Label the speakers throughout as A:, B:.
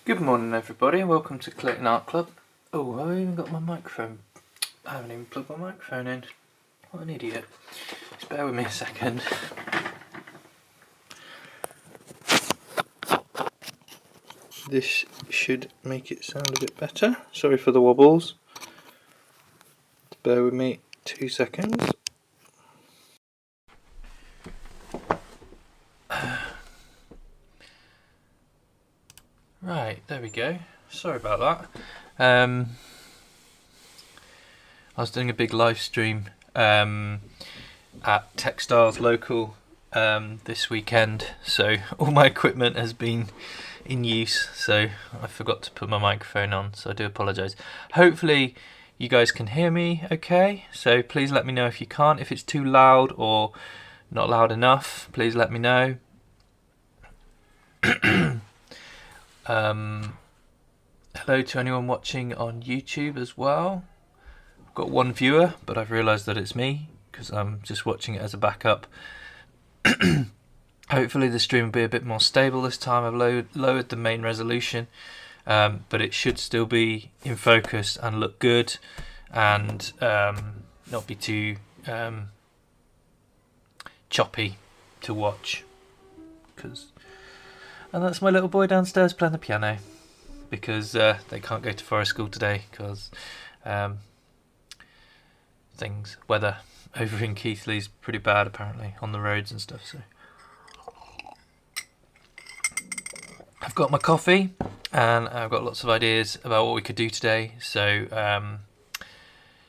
A: Good morning everybody and welcome to Clayton Art Club. Oh, I've even got my microphone. I haven't even plugged my microphone in. What an idiot. Just bear with me a second. This should make it sound a bit better. Sorry for the wobbles. Bear with me 2 seconds. Right, there we go. Sorry about that. I was doing a big live stream at Textiles Local this weekend, so all my equipment has been in use, so I forgot to put my microphone on, so I do apologise. Hopefully you guys can hear me okay, so please let me know if you can't. If it's too loud or not loud enough, please let me know. Hello to anyone watching on YouTube as well. I've got one viewer, but I've realised that it's me because I'm just watching it as a backup. Hopefully the stream will be a bit more stable this time. I've lowered the main resolution, but it should still be in focus and look good and not be too choppy to watch. And that's my little boy downstairs playing the piano because they can't go to forest school today because weather over in Keighley's pretty bad apparently on the roads and stuff. So I've got my coffee and I've got lots of ideas about what we could do today. So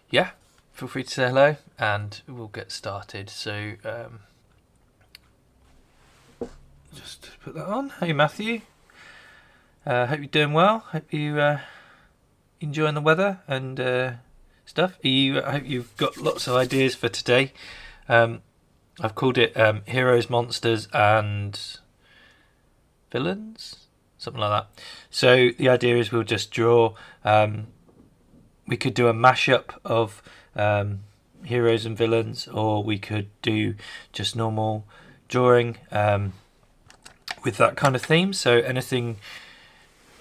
A: yeah, feel free to say hello and we'll get started. So just put that on. Hey Matthew, hope you're doing well. Hope you enjoying the weather and stuff. I hope you've got lots of ideas for today. I've called it Heroes, Monsters and Villains, something like that. So the idea is we'll just draw. We could do a mashup of heroes and villains, or we could do just normal drawing with that kind of theme. So anything,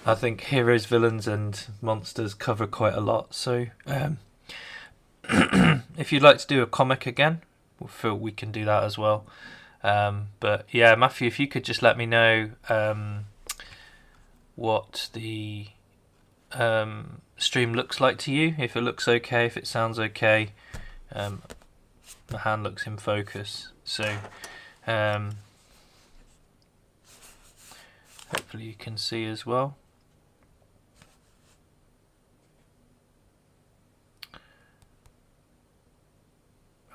A: I think heroes, villains and monsters cover quite a lot. So if you'd like to do a comic again, we can do that as well. But yeah, Matthew, if you could just let me know what the stream looks like to you, if it looks okay, if it sounds okay. The hand looks in focus, so hopefully you can see as well.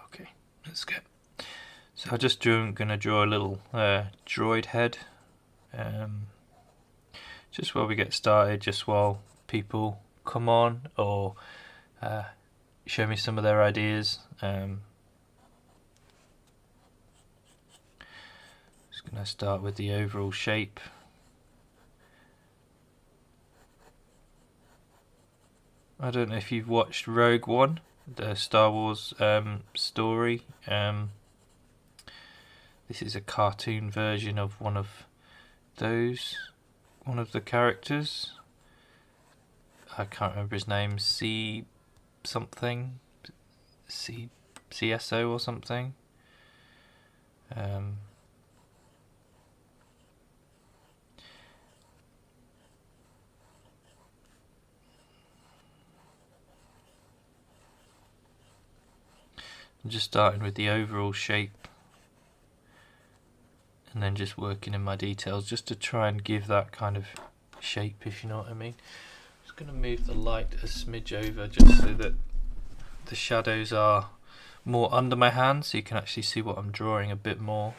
A: Okay, let's go. So I'm just going to draw a little droid head, just while we get started, just while people come on or show me some of their ideas. Just going to start with the overall shape. I don't know if you've watched Rogue One, the Star Wars story. This is a cartoon version of one of the characters. I can't remember his name. C something, CSO or something. I'm just starting with the overall shape and then just working in my details just to try and give that kind of shape, if you know what I mean. I'm just going to move the light a smidge over just so that the shadows are more under my hand so you can actually see what I'm drawing a bit more.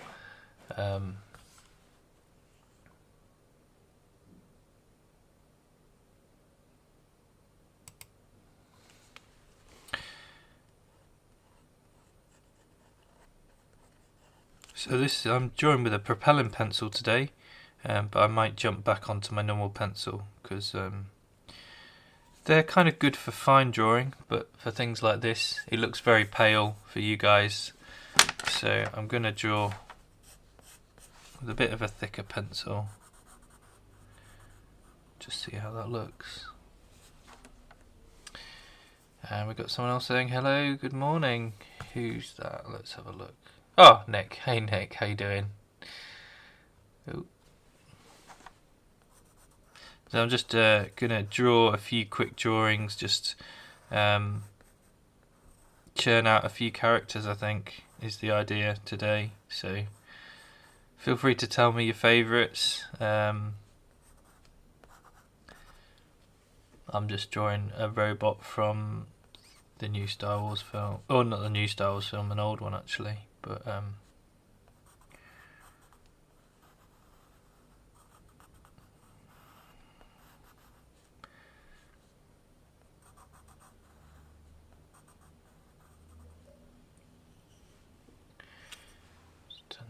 A: So I'm drawing with a propelling pencil today, but I might jump back onto my normal pencil because they're kind of good for fine drawing, but for things like this it looks very pale for you guys, so I'm going to draw with a bit of a thicker pencil just see how that looks. And we've got someone else saying hello, good morning. Who's that? Let's have a look. Oh, Nick. Hey Nick, how you doing? Ooh. So I'm just going to draw a few quick drawings, just churn out a few characters, I think, is the idea today. So feel free to tell me your favourites. I'm just drawing a robot from the new Star Wars film. Oh, not the new Star Wars film, an old one actually. But turn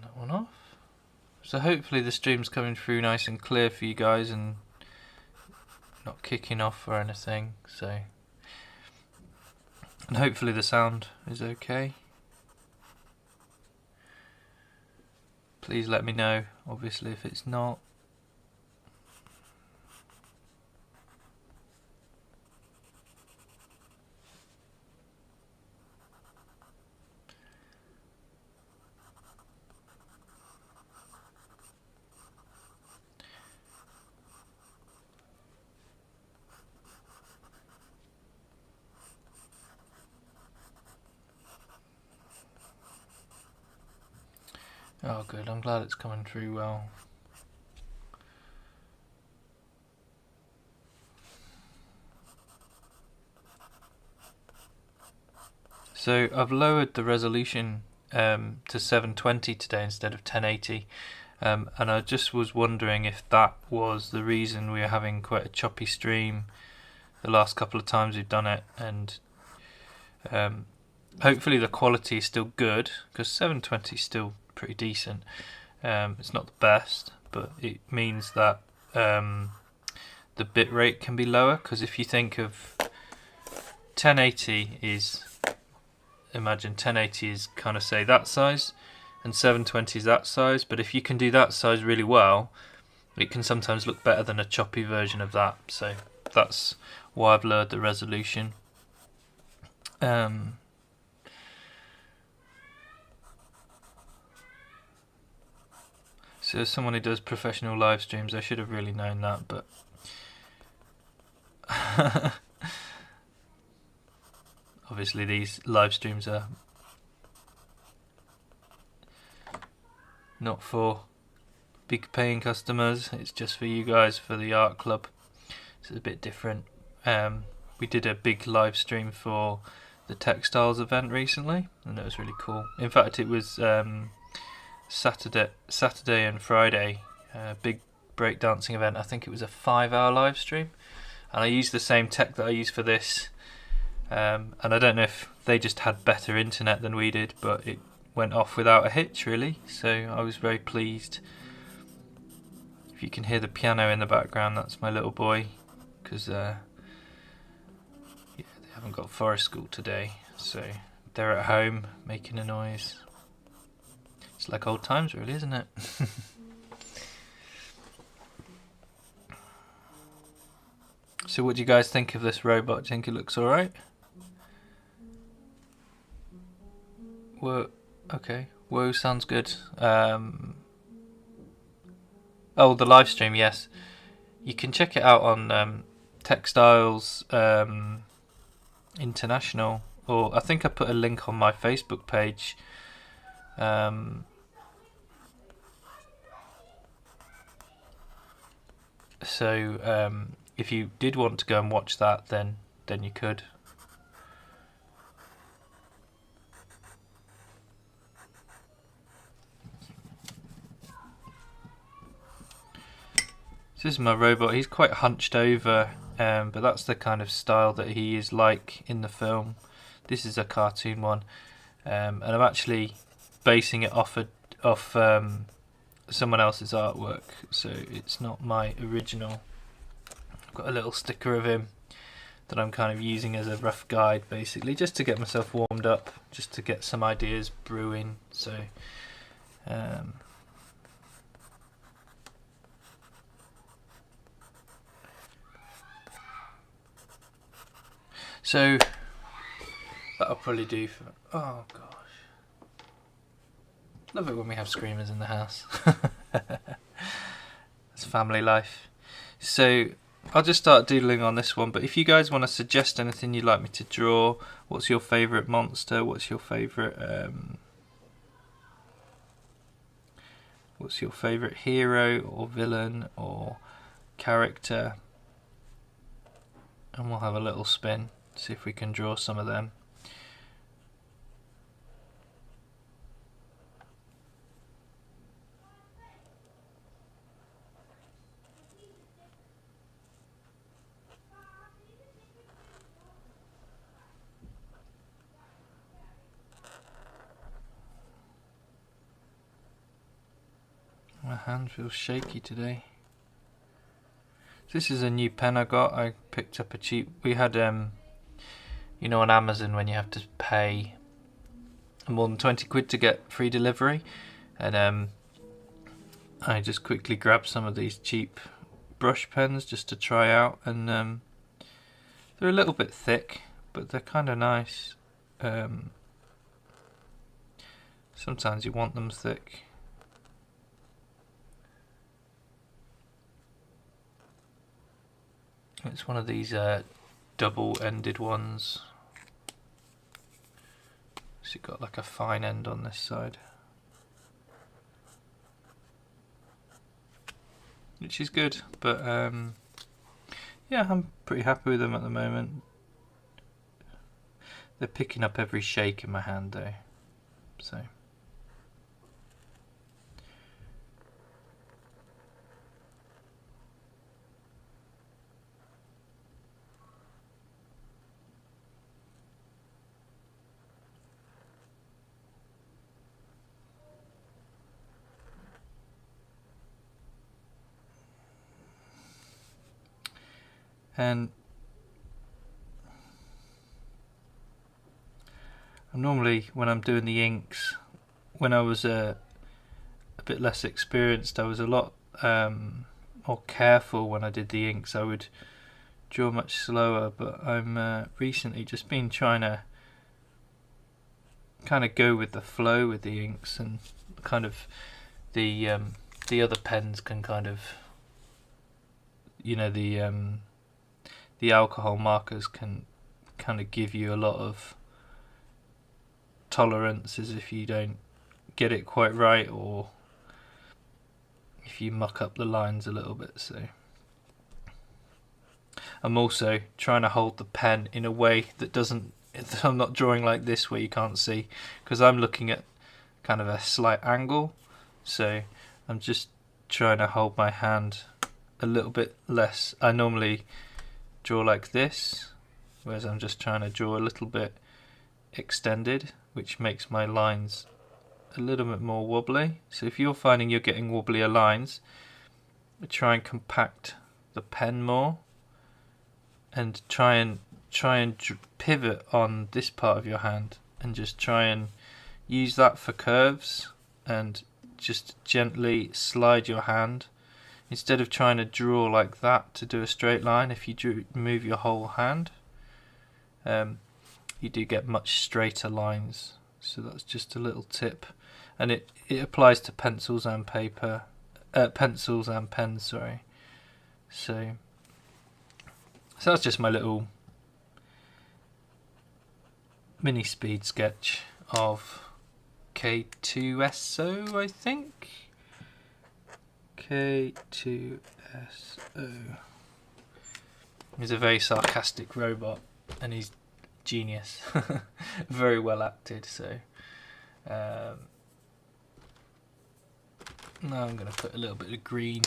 A: that one off. So hopefully the stream's coming through nice and clear for you guys and not kicking off or anything. So, and hopefully the sound is okay. Please let me know, obviously, if it's not. Oh good, I'm glad it's coming through well. So I've lowered the resolution to 720 today instead of 1080, and I just was wondering if that was the reason we are having quite a choppy stream the last couple of times we've done it, and hopefully the quality is still good, because 720 is still pretty decent. It's not the best, but it means that the bit rate can be lower, because if you think of 1080 is, imagine 1080 is kind of say that size and 720 is that size, but if you can do that size really well, it can sometimes look better than a choppy version of that. So that's why I've lowered the resolution. So as someone who does professional live streams, I should have really known that, but obviously these live streams are not for big paying customers, it's just for you guys, for the art club. So it's a bit different. We did a big live stream for the textiles event recently, and it was really cool. In fact, it was Saturday and Friday, big breakdancing event. I think it was a 5-hour live stream, and I used the same tech that I used for this, and I don't know if they just had better internet than we did, but it went off without a hitch really, so I was very pleased. If you can hear the piano in the background, that's my little boy, because yeah, they haven't got forest school today, so they're at home making a noise. It's like old times really, isn't it? So what do you guys think of this robot? Do you think it looks alright? Whoa, okay. Whoa, sounds good. Oh, the live stream, yes. You can check it out on Textiles International, or I think I put a link on my Facebook page. So if you did want to go and watch that, then you could. So this is my robot. He's quite hunched over, but that's the kind of style that he is like in the film. This is a cartoon one, and I'm actually basing it off someone else's artwork, so it's not my original. I've got a little sticker of him that I'm kind of using as a rough guide, basically, just to get myself warmed up, just to get some ideas brewing. So So that'll probably do for... Oh gosh. Love it when we have screamers in the house. It's family life. So I'll just start doodling on this one, but if you guys want to suggest anything you'd like me to draw, what's your favourite monster, what's your favourite hero or villain or character, and we'll have a little spin, see if we can draw some of them. My hand feels shaky today. This is a new pen I got. I picked up a cheap... We had, you know, on Amazon when you have to pay more than 20 quid to get free delivery. And I just quickly grabbed some of these cheap brush pens just to try out. And they're a little bit thick, but they're kind of nice. Sometimes you want them thick. It's one of these double-ended ones. So you've got like a fine end on this side, which is good. But yeah, I'm pretty happy with them at the moment. They're picking up every shake in my hand though, so. And normally when I'm doing the inks, when I was a bit less experienced, I was a lot more careful when I did the inks. I would draw much slower, but I'm recently just been trying to kind of go with the flow with the inks, and kind of the other pens can kind of, you know, the alcohol markers can kind of give you a lot of tolerances if you don't get it quite right, or if you muck up the lines a little bit. So I'm also trying to hold the pen in a way that doesn't, I'm not drawing like this where you can't see, because I'm looking at kind of a slight angle. So I'm just trying to hold my hand a little bit less. I normally draw like this, whereas I'm just trying to draw a little bit extended, which makes my lines a little bit more wobbly. So if you're finding you're getting wobblier lines, try and compact the pen more, and try and pivot on this part of your hand, and just try and use that for curves, and just gently slide your hand. Instead of trying to draw like that to do a straight line, if you move your whole hand, you do get much straighter lines. So that's just a little tip, and it applies to pencils and paper, pencils and pens. Sorry. So that's just my little mini speed sketch of K2SO, I think. K2SO. He's a very sarcastic robot, and he's genius. Very well acted. So now I'm going to put a little bit of green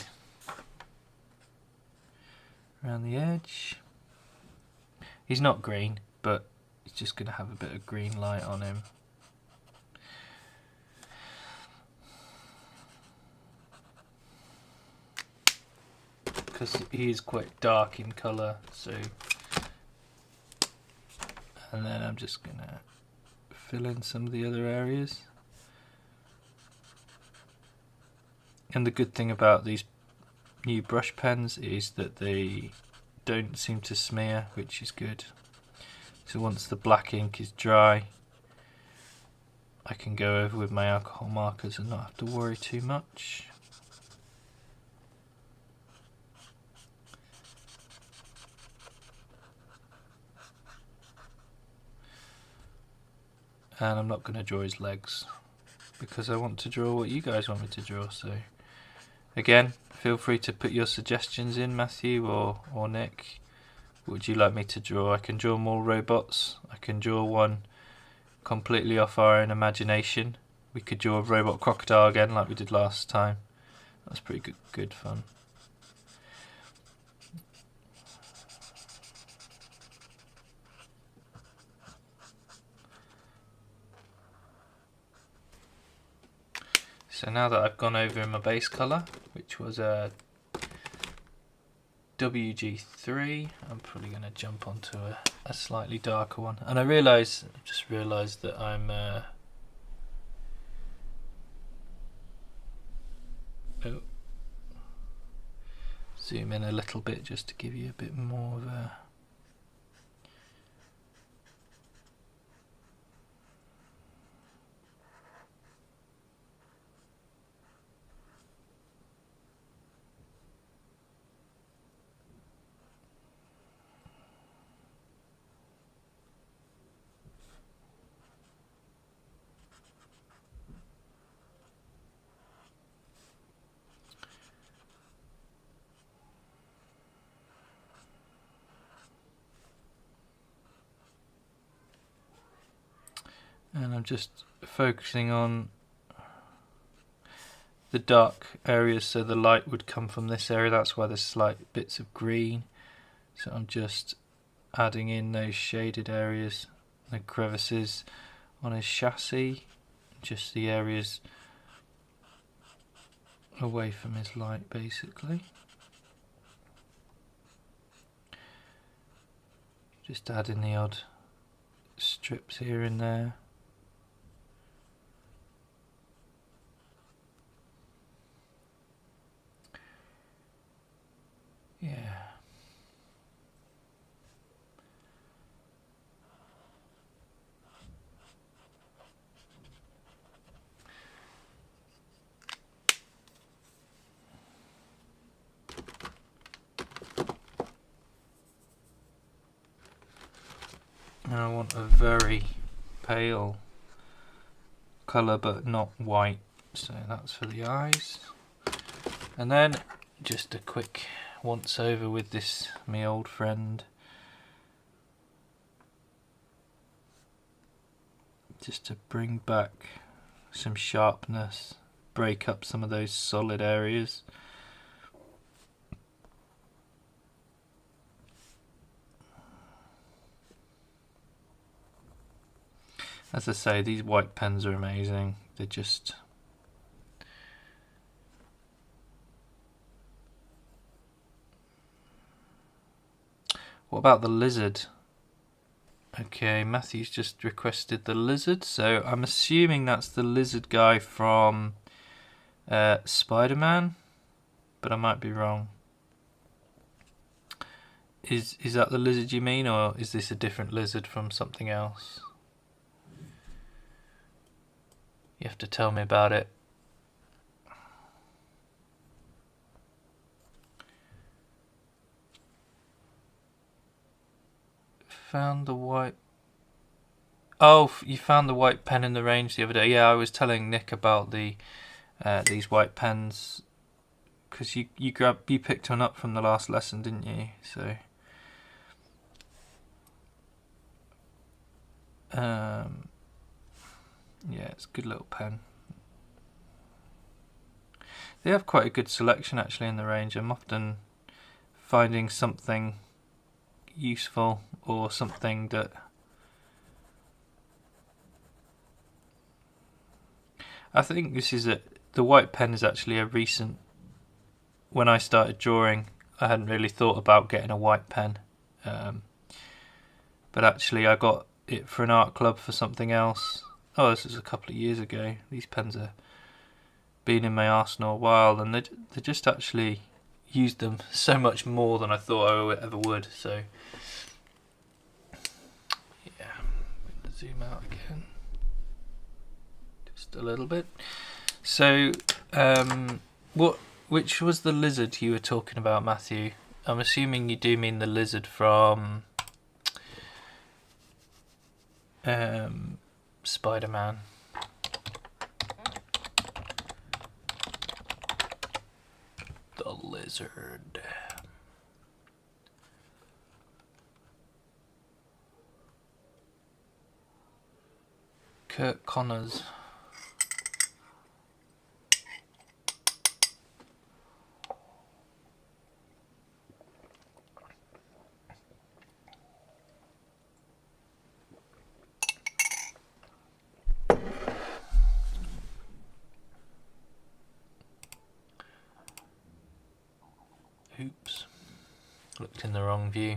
A: around the edge. He's not green, but he's just going to have a bit of green light on him. Because he is quite dark in colour, so. And then I'm just going to fill in some of the other areas. And the good thing about these new brush pens is that they don't seem to smear, which is good. So once the black ink is dry, I can go over with my alcohol markers and not have to worry too much. And I'm not going to draw his legs because I want to draw what you guys want me to draw. So again, feel free to put your suggestions in, Matthew or Nick. What would you like me to draw? I can draw more robots. I can draw one completely off our own imagination. We could draw a robot crocodile again like we did last time. That's pretty good fun. So now that I've gone over in my base colour, which was a WG3, I'm probably going to jump onto a slightly darker one. And I just realised that I'm zoom in a little bit just to give you a bit more of a and I'm just focusing on the dark areas so the light would come from this area. That's why there's slight bits of green. So I'm just adding in those shaded areas, the crevices on his chassis, just the areas away from his light basically. Just adding the odd strips here and there. Yeah. And I want a very pale colour but not white, so that's for the eyes. And then just a quick once over with this my old friend, just to bring back some sharpness, break up some of those solid areas. As I say, these white pens are amazing. They're just what about the lizard? Okay, Matthew's just requested the lizard, so I'm assuming that's the lizard guy from Spider-Man, but I might be wrong. Is that the lizard you mean, or is this a different lizard from something else? You have to tell me about it. Found the white... Oh, you found the white pen in the range the other day. Yeah, I was telling Nick about the these white pens because you picked one up from the last lesson, didn't you? So yeah, it's a good little pen. They have quite a good selection actually in the range. I'm often finding something useful or something that I think this is the white pen is actually a recent, when I started drawing I hadn't really thought about getting a white pen, but actually I got it for an art club for something else. Oh, this was a couple of years ago. These pens have been in my arsenal a while, and they just actually used them so much more than I thought I ever would. So zoom out again just a little bit. So which was the lizard you were talking about, Matthew? I'm assuming you do mean the lizard from Spider-Man. The lizard. Kurt Connors. Oops, looked in the wrong view.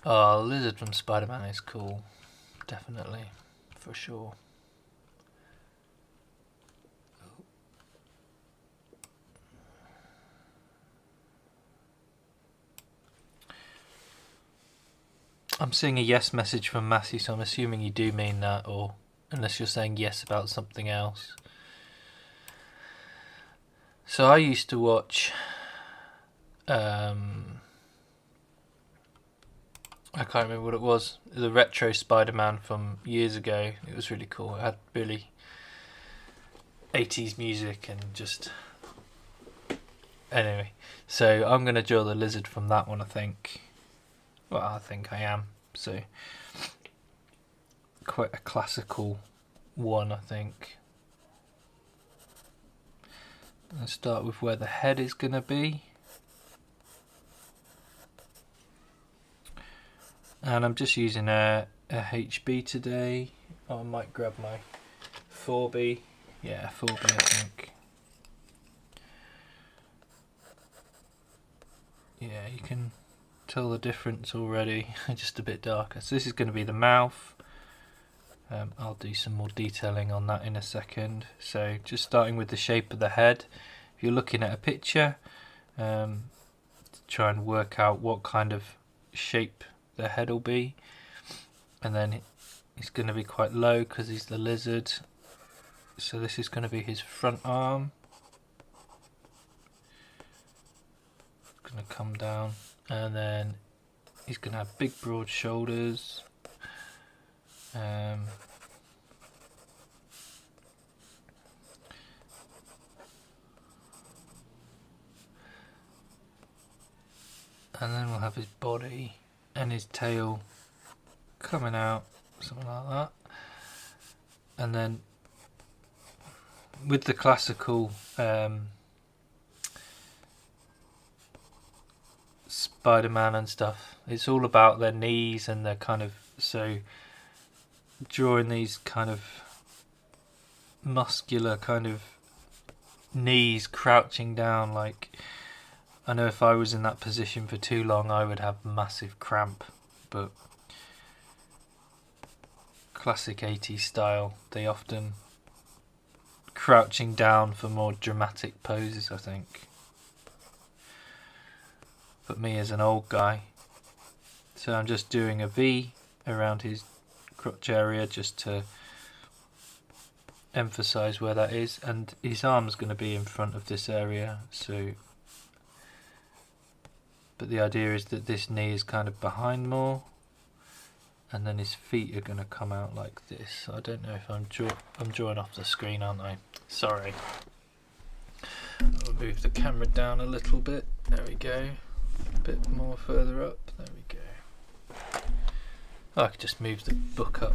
A: Oh, the lizard from Spider-Man is cool. Definitely. For sure. I'm seeing a yes message from Matthew, so I'm assuming you do mean that, or unless you're saying yes about something else. So I used to watch I can't remember what it was. The retro Spider-Man from years ago. It was really cool. It had really 80s music and just... Anyway, so I'm going to draw the lizard from that one, I think. Well, I think I am. So, quite a classical one, I think. Let's start with where the head is going to be. And I'm just using a HB today. Oh, I might grab my 4B. Yeah, 4B I think. Yeah, you can tell the difference already. Just a bit darker. So this is going to be the mouth. I'll do some more detailing on that in a second. So just starting with the shape of the head. If you're looking at a picture, try and work out what kind of shape the head will be, and then it's going to be quite low because he's the lizard, so this is going to be his front arm. It's going to come down, and then he's going to have big broad shoulders, and then we'll have his body and his tail coming out, something like that. And then with the classical Spider-Man and stuff, it's all about their knees and their kind of, so drawing these kind of muscular kind of knees crouching down, like, I know if I was in that position for too long I would have massive cramp, but classic 80s style, they often crouching down for more dramatic poses, I think. But me as an old guy, so I'm just doing a V around his crotch area just to emphasize where that is, and his arm's going to be in front of this area, so but the idea is that this knee is kind of behind more, and then his feet are going to come out like this. I don't know if I'm drawing off the screen, aren't I? Sorry. I'll move the camera down a little bit. There we go. A bit more further up. There we go. Oh, I could just move the book up.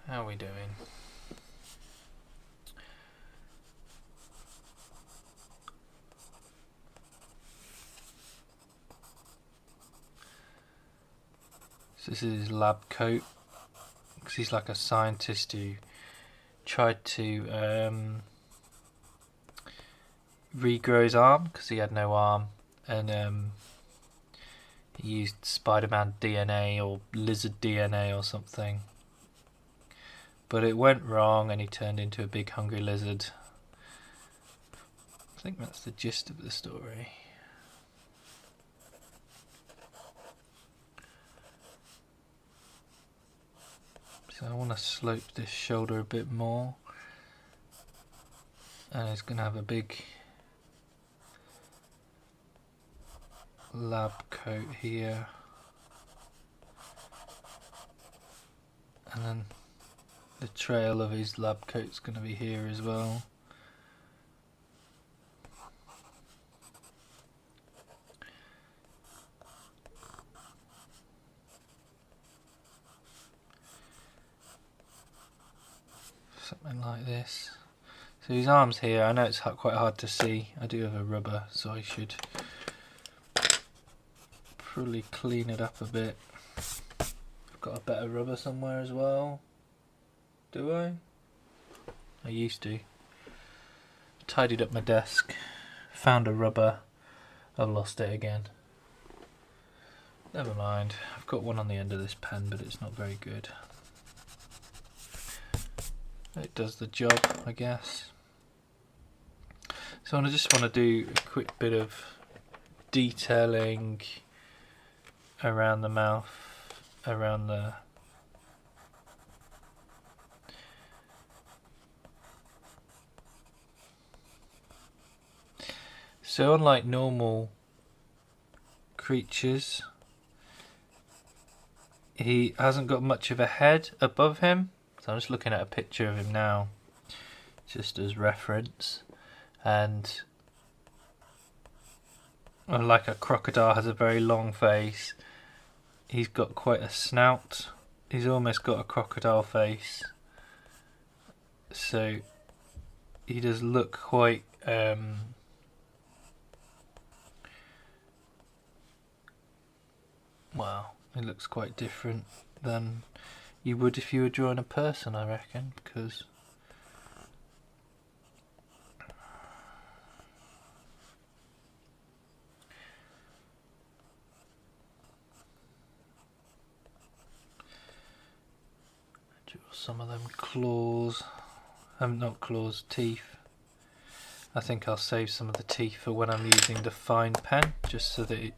A: How are we doing? This is his lab coat, because he's like a scientist who tried to regrow his arm because he had no arm, and he used Spider-Man DNA or lizard DNA or something. But it went wrong and he turned into a big hungry lizard. I think that's the gist of the story. So I want to slope this shoulder a bit more. And it's going to have a big lab coat here. And then the trail of his lab coat's going to be here as well. Something like this. So his arm's here. I know it's quite hard to see. I do have a rubber, so I should probably clean it up a bit. I've got a better rubber somewhere as well. Do I? I used to. Tidied up my desk. Found a rubber. I've lost it again. Never mind. I've got one on the end of this pen, but it's not very good. It does the job, I guess. So I just want to do a quick bit of detailing around the mouth, around the so unlike normal creatures, he hasn't got much of a head above him. So I'm just looking at a picture of him now, just as reference. And unlike a crocodile has a very long face, he's got quite a snout. He's almost got a crocodile face. So he does look quite well, it looks quite different than you would if you were drawing a person, I reckon, because draw some of them claws, not claws, teeth. I think I'll save some of the teeth for when I'm using the fine pen, just so that it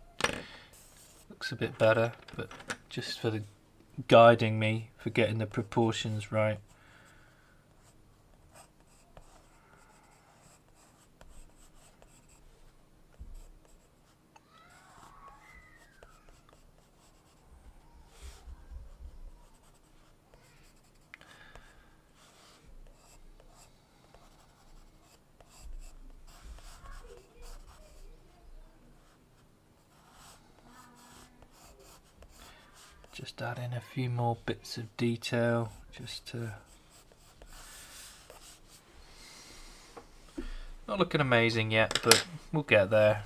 A: looks a bit better, but just for the guiding me for getting the proportions right. Just add in a few more bits of detail, just to... Not looking amazing yet, but we'll get there.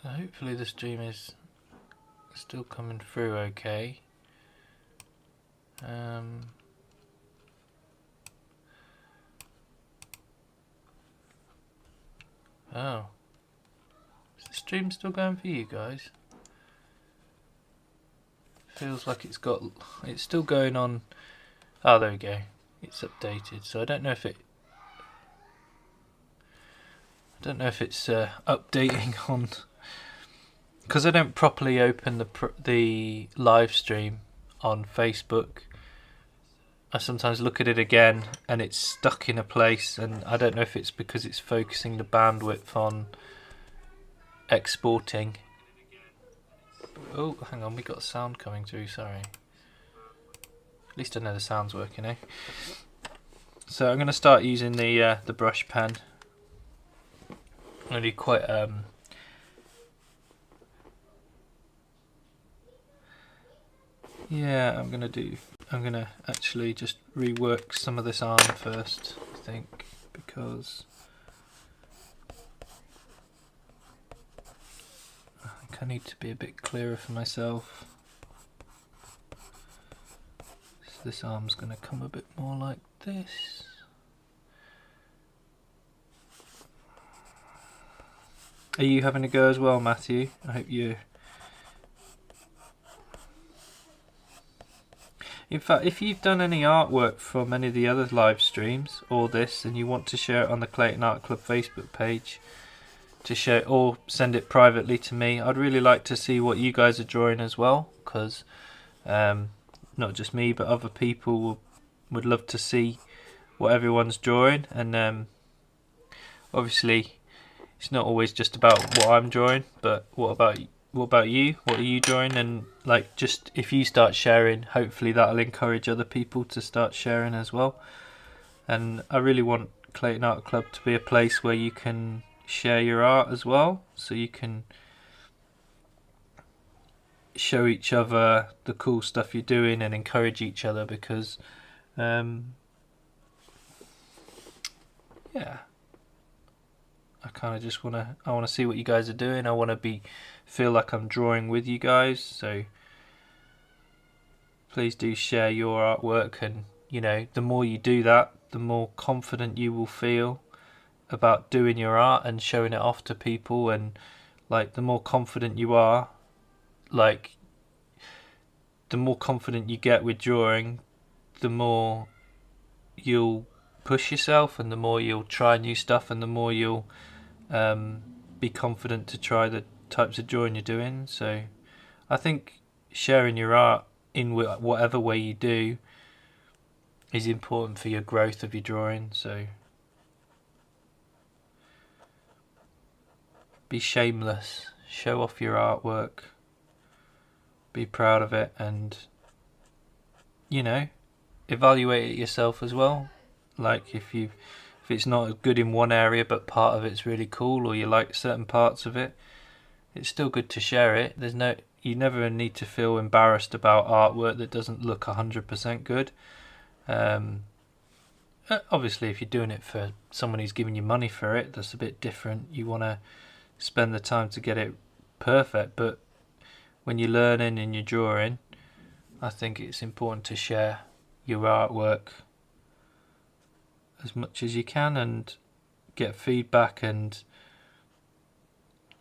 A: Hopefully the stream is still coming through okay. Oh. Is the stream still going for you guys? Feels like it's still going on. Oh, there we go. It's updated. So I don't know if it's updating on, because I don't properly open the live stream on Facebook. I sometimes look at it again and it's stuck in a place, and I don't know if it's because it's focusing the bandwidth on exporting. Oh, hang on, we got sound coming through, sorry. At least I know the sound's working, eh? So I'm going to start using the brush pen. I'm going to do quite yeah, I'm going to actually just rework some of this arm first, I think, because I think I need to be a bit clearer for myself. So this arm's going to come a bit more like this. Are you having a go as well, Matthew? I hope you're In fact, if you've done any artwork from any of the other live streams or this, and you want to share it on the Clayton Art Club Facebook page, to share, or send it privately to me, I'd really like to see what you guys are drawing as well, because not just me but other people would love to see what everyone's drawing. And obviously it's not always just about what I'm drawing, but what about you? What are you drawing? And like, just if you start sharing, hopefully that'll encourage other people to start sharing as well. And I really want Clayton Art Club to be a place where you can share your art as well, so you can show each other the cool stuff you're doing and encourage each other, because yeah, I kind of just want to see what you guys are doing. I want to feel like I'm drawing with you guys, so please do share your artwork. And you know, the more you do that, the more confident you will feel about doing your art and showing it off to people. And like, the more confident you are, like, the more confident you get with drawing, the more you'll push yourself, and the more you'll try new stuff, and the more you'll be confident to try the types of drawing you're doing. So I think sharing your art in whatever way you do is important for your growth of your drawing. So be shameless, show off your artwork, be proud of it, and you know, evaluate it yourself as well. Like, if it's not good in one area but part of it's really cool, or you like certain parts of it, it's still good to share it. You never need to feel embarrassed about artwork that doesn't look 100% good. Obviously if you're doing it for someone who's giving you money for it, that's a bit different. You want to spend the time to get it perfect, but when you're learning and you're drawing, I think it's important to share your artwork as much as you can and get feedback and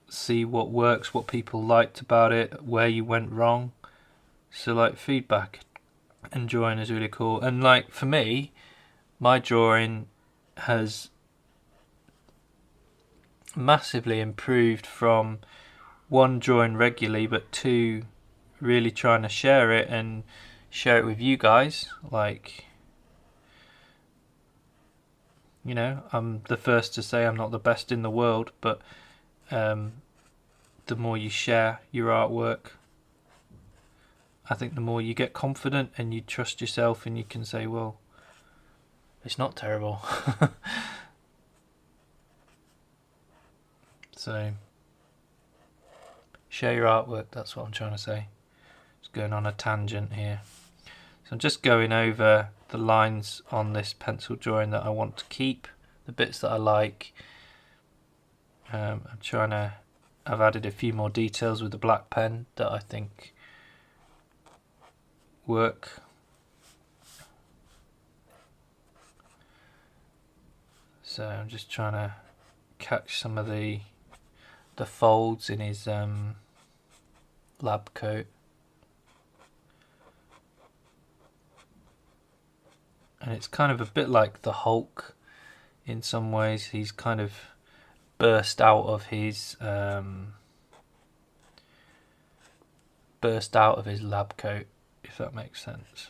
A: see what works, what people liked about it, where you went wrong. So like, feedback and drawing is really cool. And like, for me, my drawing has massively improved from one, drawing regularly, but two, really trying to share it and share it with you guys. Like, you know, I'm the first to say I'm not the best in the world, but the more you share your artwork, I think the more you get confident and you trust yourself, and you can say, well, it's not terrible. So share your artwork, that's what I'm trying to say. Just going on a tangent here. So I'm just going over the lines on this pencil drawing that I want to keep, the bits that I like. I've added a few more details with the black pen that I think work. So I'm just trying to catch some of the folds in his lab coat. And it's kind of a bit like the Hulk in some ways. He's kind of burst out of his lab coat, if that makes sense,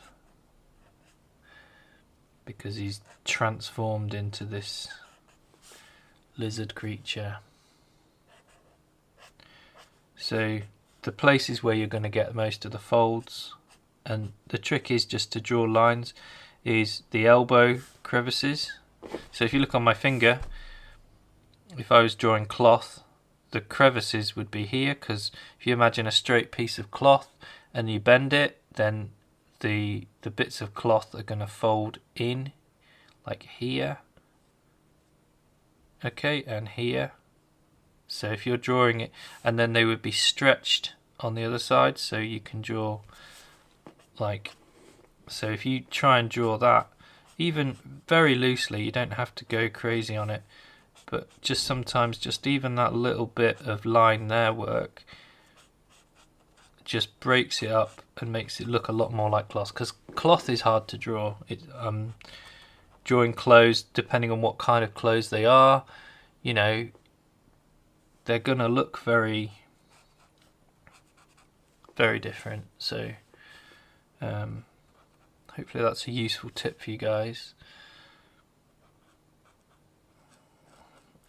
A: because he's transformed into this lizard creature. So the places where you're going to get most of the folds, and the trick is just to draw lines, is the elbow crevices. So if you look on my finger, if I was drawing cloth, the crevices would be here, because if you imagine a straight piece of cloth and you bend it, then the bits of cloth are going to fold in, like here, okay, and here. So if you're drawing it, and then they would be stretched on the other side, so you can draw like, so if you try and draw that, even very loosely, you don't have to go crazy on it, but just sometimes just even that little bit of line there work just breaks it up and makes it look a lot more like cloth, because cloth is hard to draw. Drawing clothes, depending on what kind of clothes they are, you know, they're gonna look very, very different. So hopefully that's a useful tip for you guys.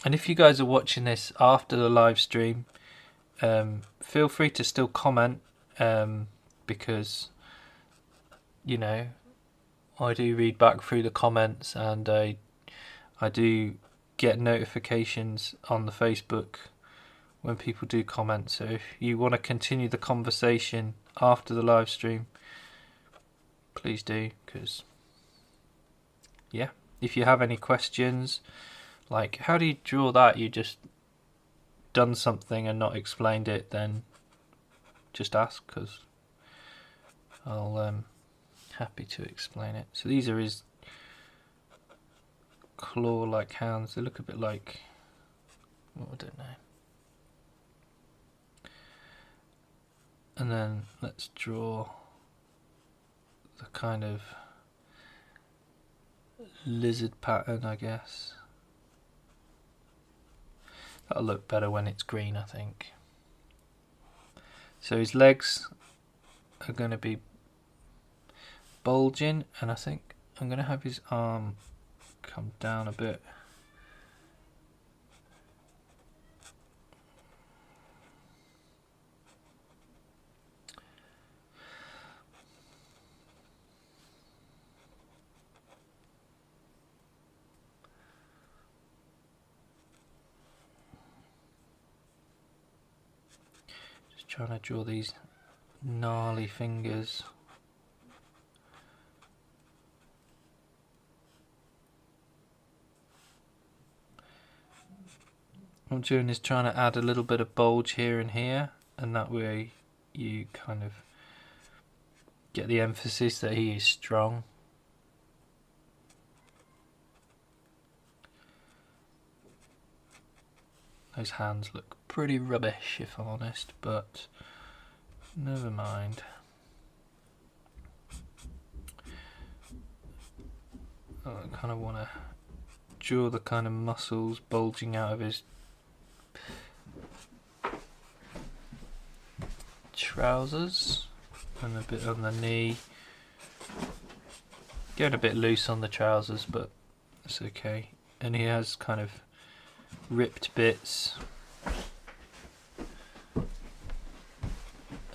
A: And if you guys are watching this after the live stream, feel free to still comment, because, you know, I do read back through the comments, and I do get notifications on the Facebook when people do comment. So if you want to continue the conversation after the live stream, please do, because yeah, if you have any questions, like how do you draw that, you just done something and not explained it, then just ask, because I'll happy to explain it. So these are his claw-like hands. They look a bit like, well, I don't know. And then let's draw the kind of lizard pattern, I guess. That'll look better when it's green, I think. So his legs are going to be bulging, and I think I'm going to have his arm come down a bit. Just trying to draw these gnarly fingers. What I'm doing is trying to add a little bit of bulge here and here, and that way you kind of get the emphasis that he is strong. Those hands look pretty rubbish, if I'm honest, but never mind. I kind of want to draw the kind of muscles bulging out of his trousers and a bit on the knee. Going a bit loose on the trousers, but it's okay. And he has kind of ripped bits.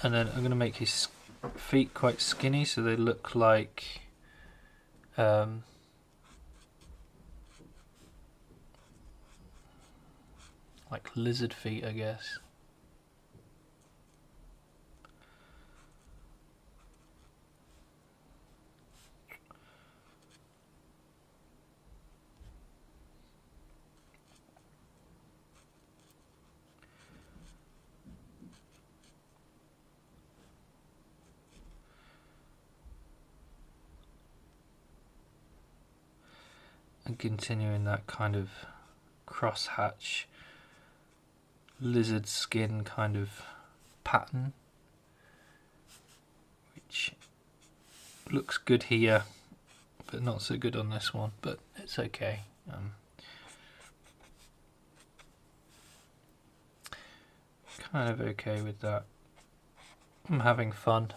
A: And then I'm going to make his feet quite skinny so they look like lizard feet, I guess. And continuing that kind of crosshatch lizard skin kind of pattern, which looks good here but not so good on this one, but it's okay. Kind of okay with that. I'm having fun.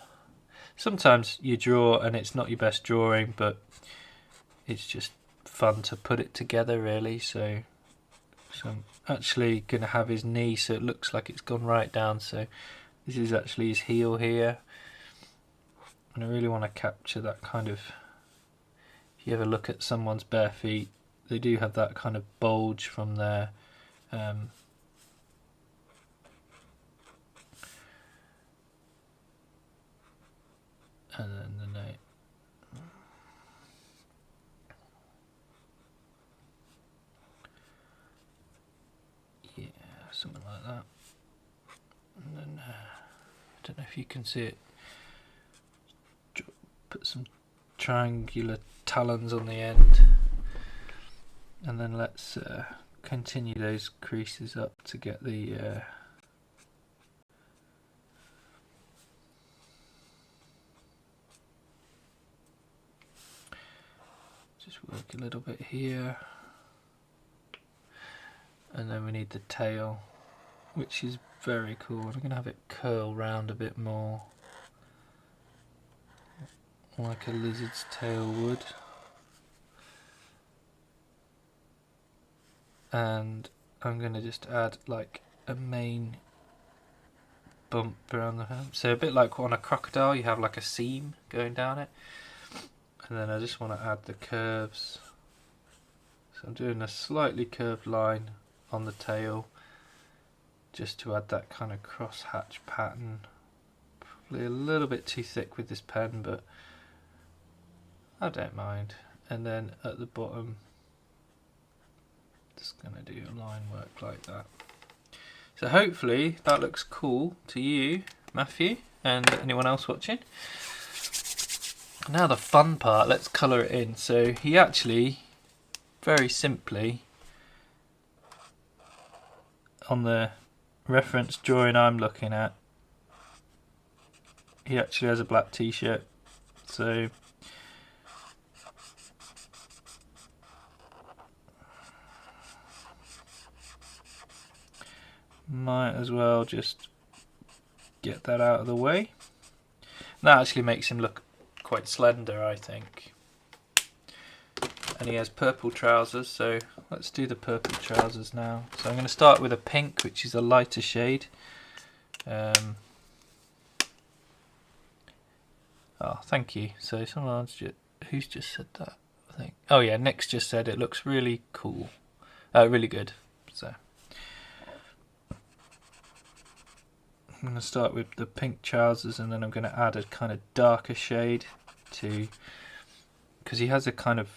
A: Sometimes you draw and it's not your best drawing, but it's just fun to put it together, really. So I'm actually going to have his knee so it looks like it's gone right down. So this is actually his heel here, and I really want to capture that kind of, if you ever look at someone's bare feet, they do have that kind of bulge from there. And then the note. Yeah, something like that. And then I don't know if you can see it. Put some triangular talons on the end, and then let's continue those creases up to get the Just work a little bit here. And then we need the tail, which is very cool. I'm going to have it curl round a bit more, like a lizard's tail would. And I'm going to just add like a main bump around the head. So a bit like on a crocodile, you have like a seam going down it. And then I just want to add the curves. So I'm doing a slightly curved line on the tail, just to add that kind of cross hatch pattern. Probably a little bit too thick with this pen, but I don't mind. And then at the bottom, just going to do a line work like that. So hopefully that looks cool to you, Matthew, and anyone else watching. Now the fun part, let's colour it in. So he actually, very simply, on the reference drawing I'm looking at, he actually has a black t-shirt. So might as well just get that out of the way. That actually makes him look quite slender, I think. And he has purple trousers, so let's do the purple trousers now. So I'm going to start with a pink, which is a lighter shade. Oh, thank you. So who's just said that? I think. Oh yeah, Nick's just said it looks really cool, really good. So I'm going to start with the pink trousers, and then I'm going to add a kind of darker shade to, because he has a kind of,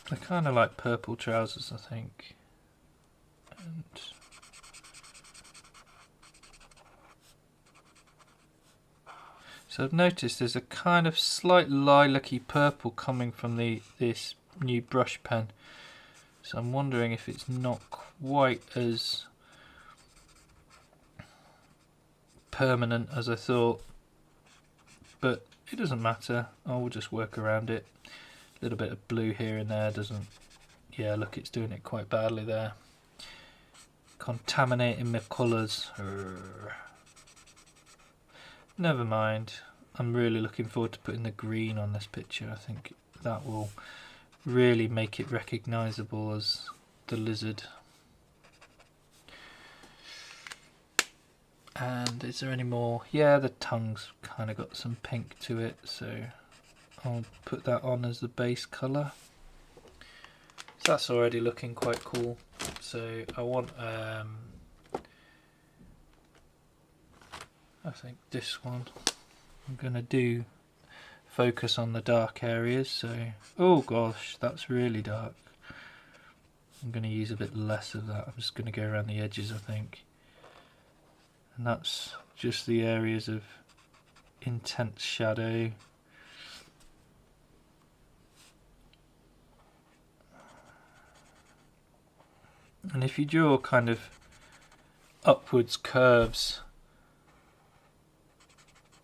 A: they're kind of like purple trousers, I think. And so I've noticed there's a kind of slight lilac-y purple coming from this new brush pen. So I'm wondering if it's not quite as permanent as I thought, but it doesn't matter. I will just work around it. A little bit of blue here and there doesn't, yeah, look, it's doing it quite badly there, contaminating my colours. Never mind. I'm really looking forward to putting the green on this picture. I think that will really make it recognisable as the lizard. And is there any more? Yeah, the tongue's kind of got some pink to it, so I'll put that on as the base colour. So that's already looking quite cool. So I want, I think this one, I'm going to focus on the dark areas. So, oh gosh, that's really dark. I'm going to use a bit less of that. I'm just going to go around the edges, I think. And that's just the areas of intense shadow. And if you draw kind of upwards curves,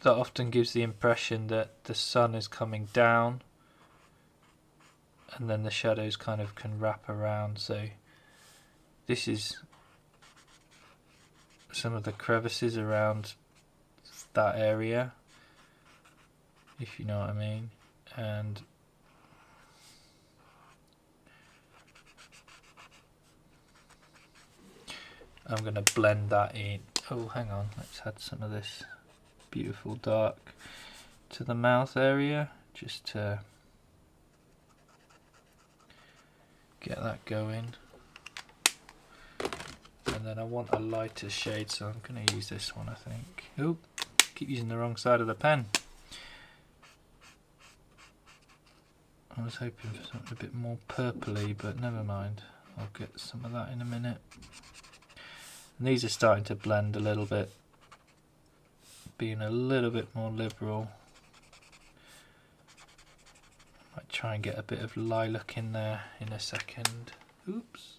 A: that often gives the impression that the sun is coming down, and then the shadows kind of can wrap around. So this is some of the crevices around that area, if you know what I mean. And I'm going to blend that in. Oh, hang on, let's add some of this beautiful dark to the mouth area, just to get that going. And then I want a lighter shade, so I'm going to use this one, I think. Oh, keep using the wrong side of the pen. I was hoping for something a bit more purpley, but never mind. I'll get some of that in a minute. And these are starting to blend a little bit, being a little bit more liberal. Might try and get a bit of lilac in there in a second. Oops.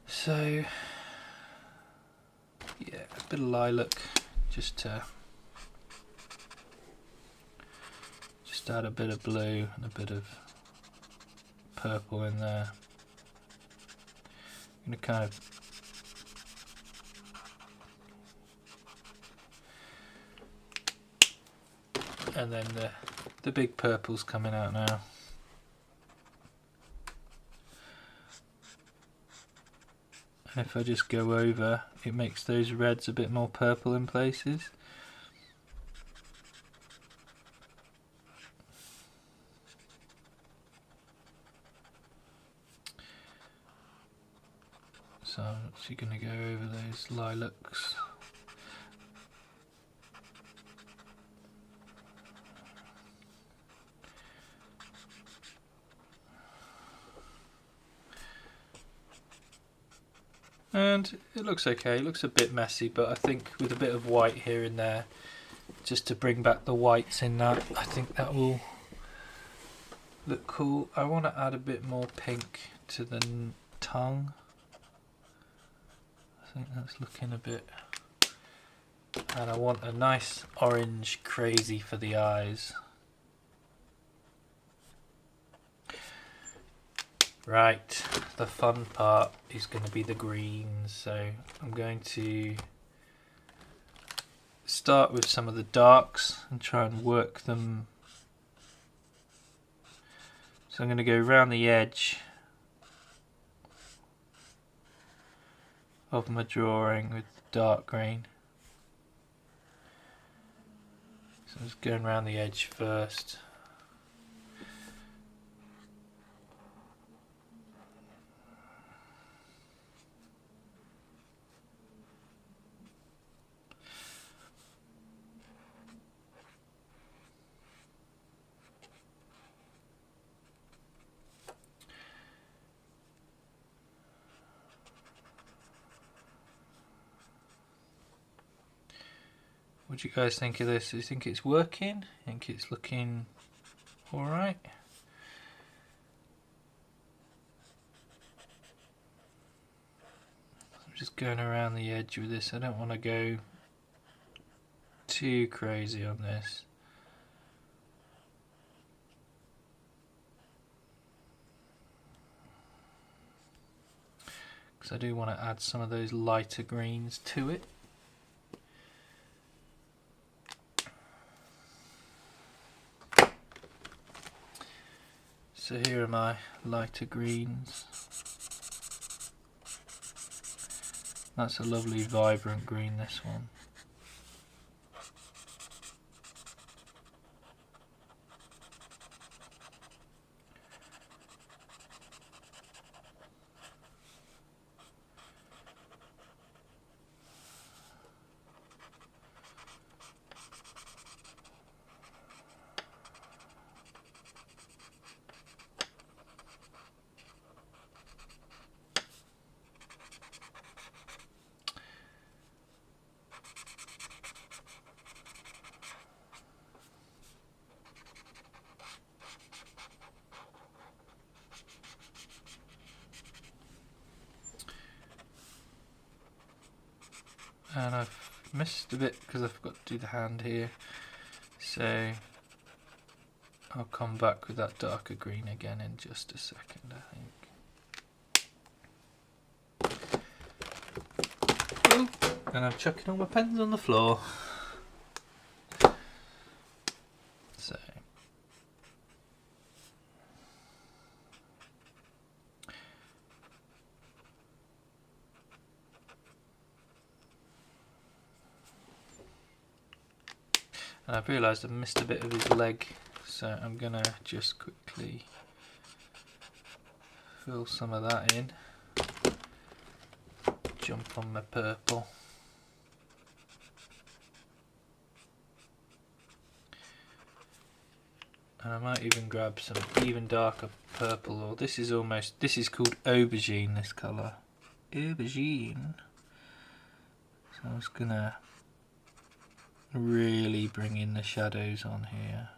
A: So, yeah, a bit of lilac just to Just add a bit of blue and a bit of purple in there. I'm going to kind of and then the big purple's coming out now. And if I just go over, it makes those reds a bit more purple in places. So I'm actually going to go over those lilacs. And it looks okay, it looks a bit messy, but I think with a bit of white here and there, just to bring back the whites in that, I think that will look cool. I want to add a bit more pink to the tongue. I think that's looking a bit... And I want a nice orange crazy for the eyes. Right, the fun part is going to be the greens, so I'm going to start with some of the darks and try and work them. So I'm going to go around the edge of my drawing with dark green. So I'm just going around the edge first. What do you guys think of this? Do you think it's working? Think it's looking alright? I'm just going around the edge with this. I don't want to go too crazy on this. Because I do want to add some of those lighter greens to it. So here are my lighter greens. That's a lovely vibrant green, this one. And I've missed a bit because I forgot to do the hand here, so I'll come back with that darker green again in just a second, I think. Ooh, and I'm chucking all my pens on the floor. So and I've realised I've missed a bit of his leg, so I'm going to just quickly fill some of that in. Jump on my purple. And I might even grab some even darker purple, or this is called aubergine, this colour. Aubergine. So I'm just going to really bring in the shadows on here.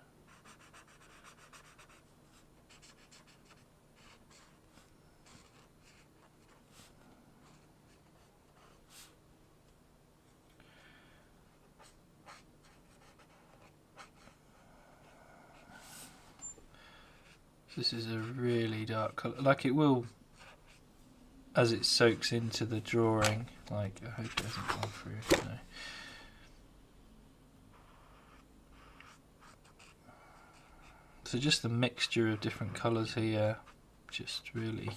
A: This is a really dark colour. Like, it will, as it soaks into the drawing. Like, I hope it hasn't gone through. No. So just the mixture of different colours here, just really.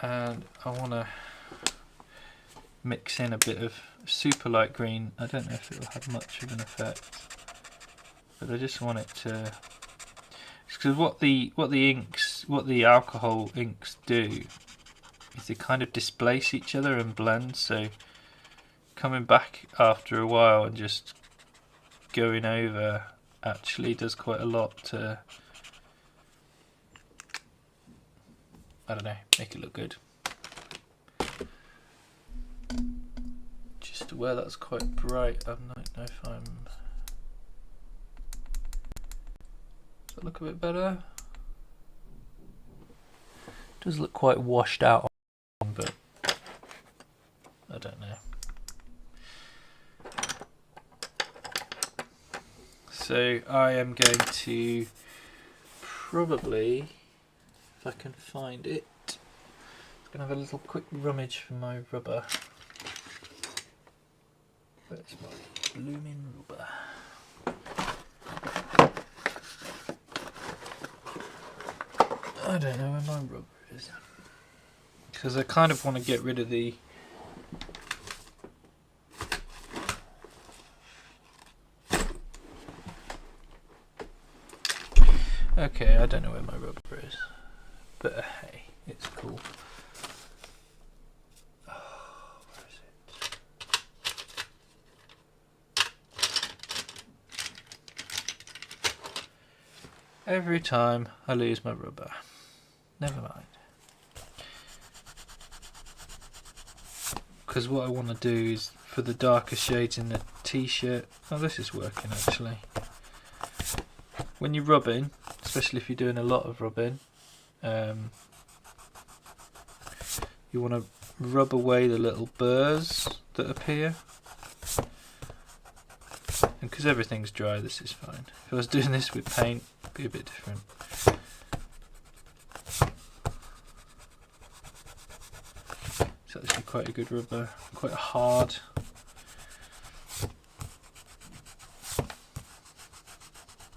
A: And I want to mix in a bit of super light green. I don't know if it will have much of an effect, but I just want it to. Because what the alcohol inks do is they kind of displace each other and blend. So coming back after a while and just going over actually does quite a lot to, I don't know, make it look good. Just where that's quite bright, I don't know if I'm. Does that look a bit better? Does look quite washed out, but I don't know. So I am going to probably, if I can find it, I'm going to have a little quick rummage for my rubber. Where's my blooming rubber? I don't know where my rubber is. Because I kind of want to get rid of the Okay, I don't know where my rubber is, but hey, it's cool. Oh, where is it? Every time I lose my rubber. Never mind. Because what I want to do is for the darker shades in the t-shirt. Oh, this is working actually. When you're rubbing, especially if you're doing a lot of rubbing, you want to rub away the little burrs that appear. And because everything's dry, this is fine. If I was doing this with paint, it'd be a bit different. It's actually quite a good rubber, quite hard.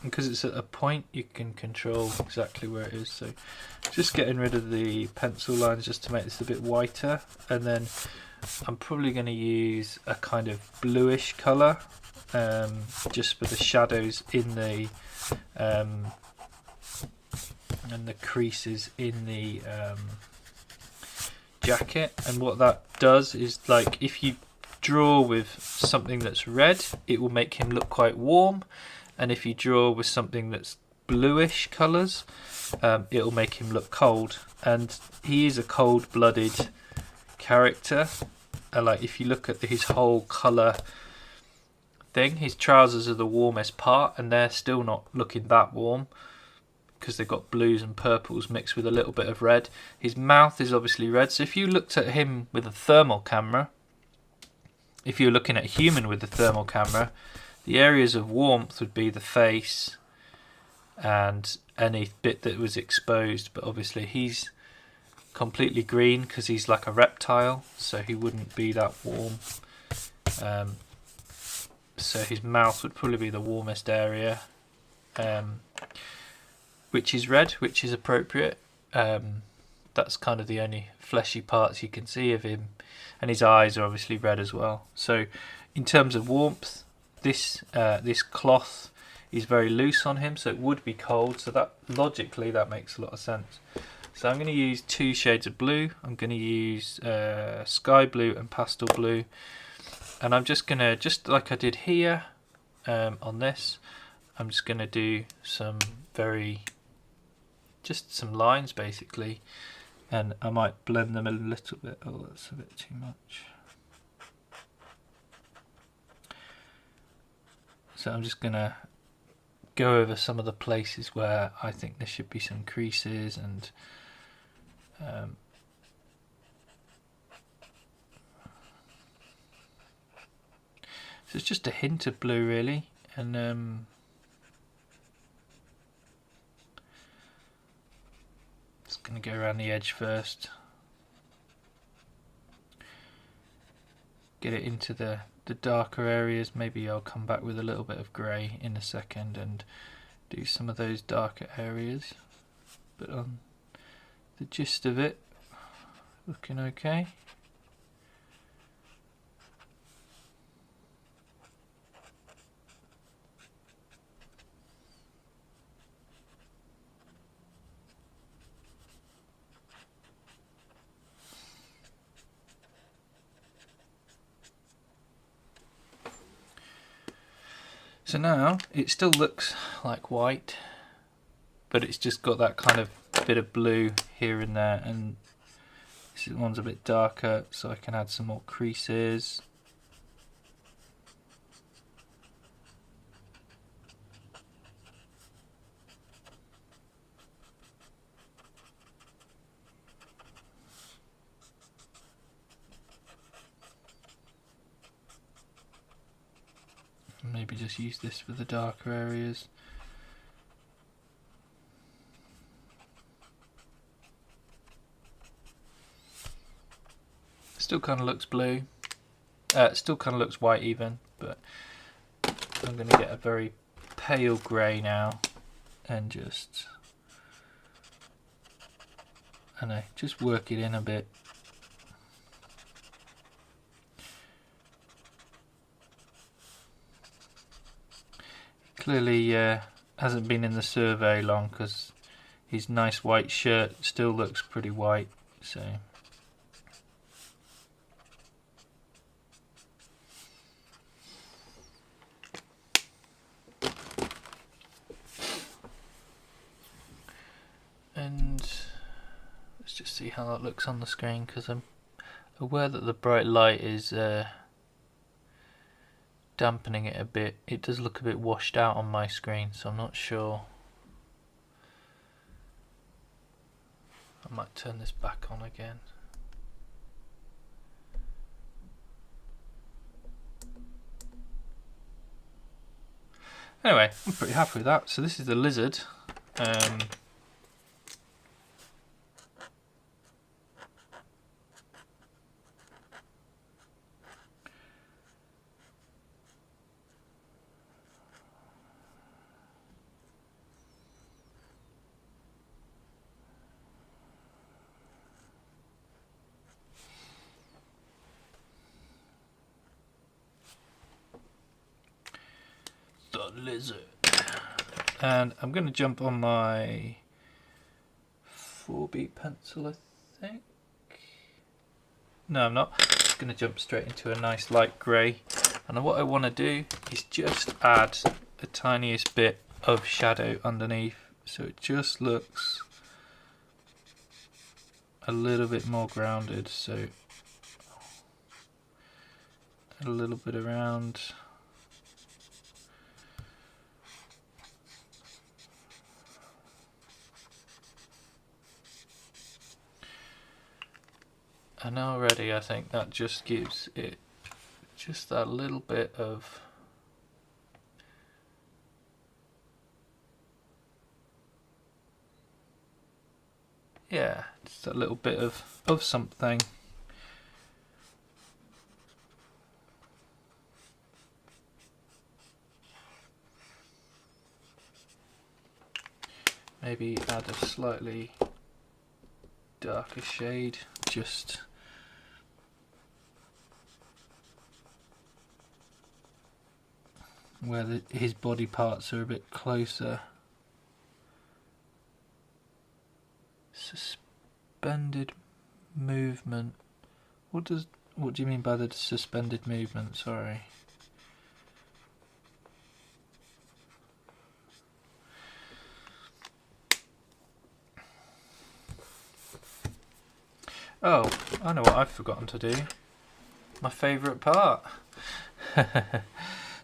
A: And because it's at a point, you can control exactly where it is. So just getting rid of the pencil lines just to make this a bit whiter. And then I'm probably going to use a kind of bluish colour just for the shadows in the and the creases in the jacket. And what that does is, like, if you draw with something that's red, it will make him look quite warm. And if you draw with something that's bluish colours, it'll make him look cold. And he is a cold-blooded character. Like, if you look at his whole colour thing, his trousers are the warmest part, and they're still not looking that warm because they've got blues and purples mixed with a little bit of red. His mouth is obviously red. So if you looked at him with a thermal camera, if you're looking at a human with a thermal camera, the areas of warmth would be the face and any bit that was exposed, but obviously he's completely green because he's like a reptile, so he wouldn't be that warm. So his mouth would probably be the warmest area, which is red, which is appropriate. That's kind of the only fleshy parts you can see of him, and his eyes are obviously red as well. So in terms of warmth, this cloth is very loose on him, so it would be cold. So that logically that makes a lot of sense. So I'm going to use two shades of blue. I'm going to use sky blue and pastel blue, and I'm just going to, just like I did here on this, I'm just going to do some just some lines basically, and I might blend them a little bit. Oh, that's a bit too much. So I'm just going to go over some of the places where I think there should be some creases, and so it's just a hint of blue really. And just going to go around the edge first. Get it into the darker areas. Maybe I'll come back with a little bit of grey in a second and do some of those darker areas. But on the gist of it, looking okay. So now it still looks like white, but it's just got that kind of bit of blue here and there, and this one's a bit darker, so I can add some more creases. Maybe just use this for the darker areas. Still kind of looks blue. Still kind of looks white even, but I'm going to get a very pale grey now and just, I know, just work it in a bit. Clearly hasn't been in the survey long, because his nice white shirt still looks pretty white. So and let's just see how that looks on the screen, because I'm aware that the bright light is dampening it a bit. It does look a bit washed out on my screen, so I'm not sure. I might turn this back on again. Anyway, I'm pretty happy with that. So this is the lizard. Lizard. And I'm going to jump on my 4B pencil, I think. No, I'm not. I'm just going to jump straight into a nice light grey. And what I want to do is just add the tiniest bit of shadow underneath, so it just looks a little bit more grounded. So a little bit around. And already I think that just gives it just that little bit of just a little bit of something. Maybe add a slightly darker shade, just where his body parts are a bit closer. Suspended movement. What do you mean by the suspended movement? Sorry. Oh, I know what I've forgotten to do. My favourite part.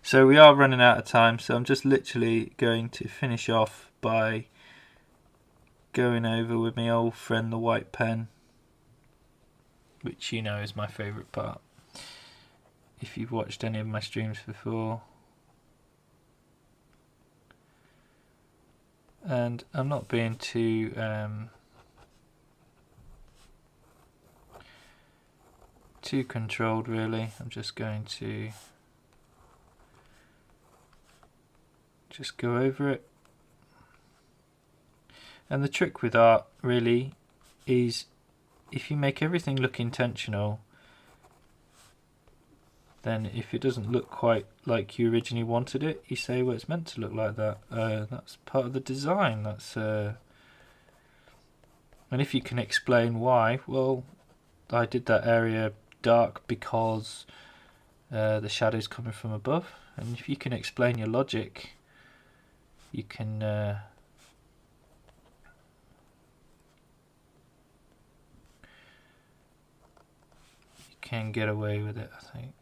A: So we are running out of time, so I'm just literally going to finish off by going over with my old friend the white pen, which you know is my favourite part. If you've watched any of my streams before, And I'm not being too controlled really. I'm just going to just go over it. And the trick with art really is if you make everything look intentional, then if it doesn't look quite like you originally wanted it, you say, well, it's meant to look like that. That's part of the design. And if you can explain why, well, I did that area dark because the shadow's coming from above. And if you can explain your logic, you can get away with it, I think.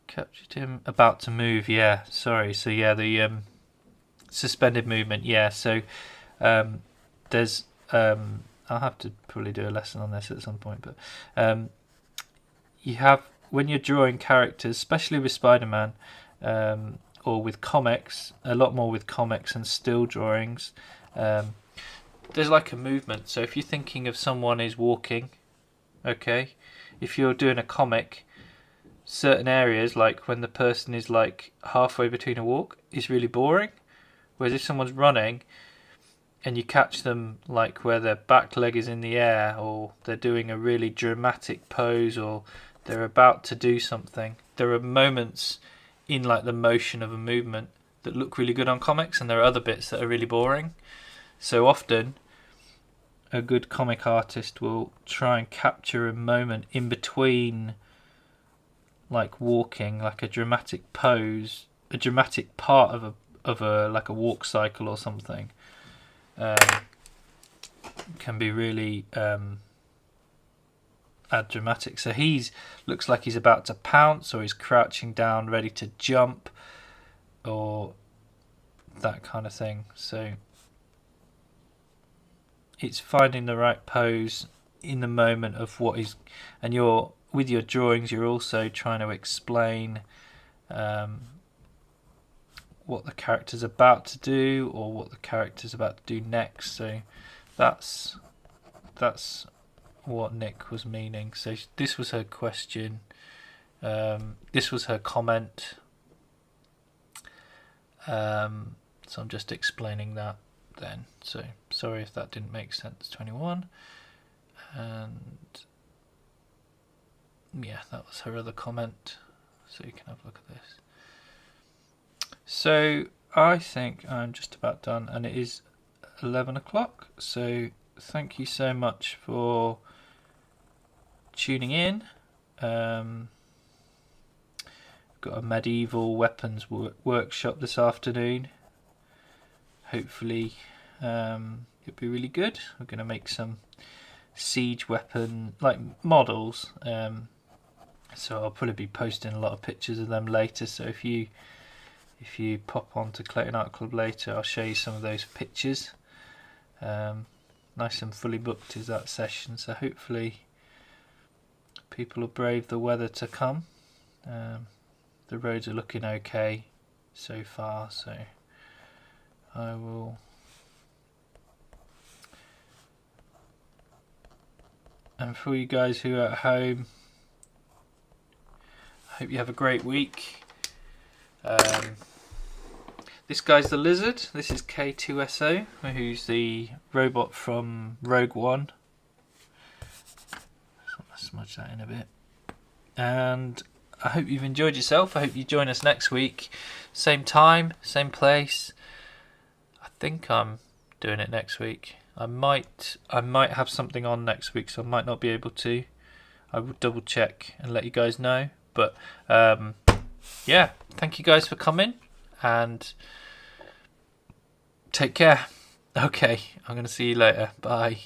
A: Captured him about to move, yeah, sorry. So yeah, the suspended movement, yeah. So there's I'll have to probably do a lesson on this at some point, but you have, when you're drawing characters, especially with Spider-Man or with comics, a lot more with comics and still drawings, there's like a movement. So if you're thinking of someone is walking, okay, if you're doing a comic, certain areas, like when the person is like halfway between a walk, is really boring. Whereas if someone's running and you catch them like where their back leg is in the air, or they're doing a really dramatic pose, or they're about to do something, there are moments in like the motion of a movement that look really good on comics, and there are other bits that are really boring. So often a good comic artist will try and capture a moment in between, like walking, like a dramatic pose, a dramatic part of a like a walk cycle or something. Can be really add dramatic. So looks like he's about to pounce, or he's crouching down ready to jump, or that kind of thing. So it's finding the right pose in the moment of what is, and with your drawings you're also trying to explain what the character's about to do, or what the character's about to do next. So that's what Nick was meaning. So this was her question, this was her comment, so I'm just explaining that then. So sorry if that didn't make sense, 21. And yeah, that was her other comment, so you can have a look at this. So I think I'm just about done, and it is 11 o'clock. So thank you so much for tuning in. Got a medieval weapons workshop this afternoon. Hopefully it'll be really good. We're going to make some siege weapon like models, so I'll probably be posting a lot of pictures of them later. So if you pop on to Clayton Art Club later, I'll show you some of those pictures. Nice and fully booked is that session, so hopefully people will brave the weather to come. The roads are looking okay so far, so I will. And for you guys who are at home, I hope you have a great week. This guy's the lizard. This is K2SO, who's the robot from Rogue One. So I'll smudge that in a bit. And I hope you've enjoyed yourself. I hope you join us next week. Same time, same place. I think I'm doing it next week. I might have something on next week, so I might not be able to. I will double check and let you guys know. But yeah, thank you guys for coming, and take care. Okay, I'm going to see you later. Bye.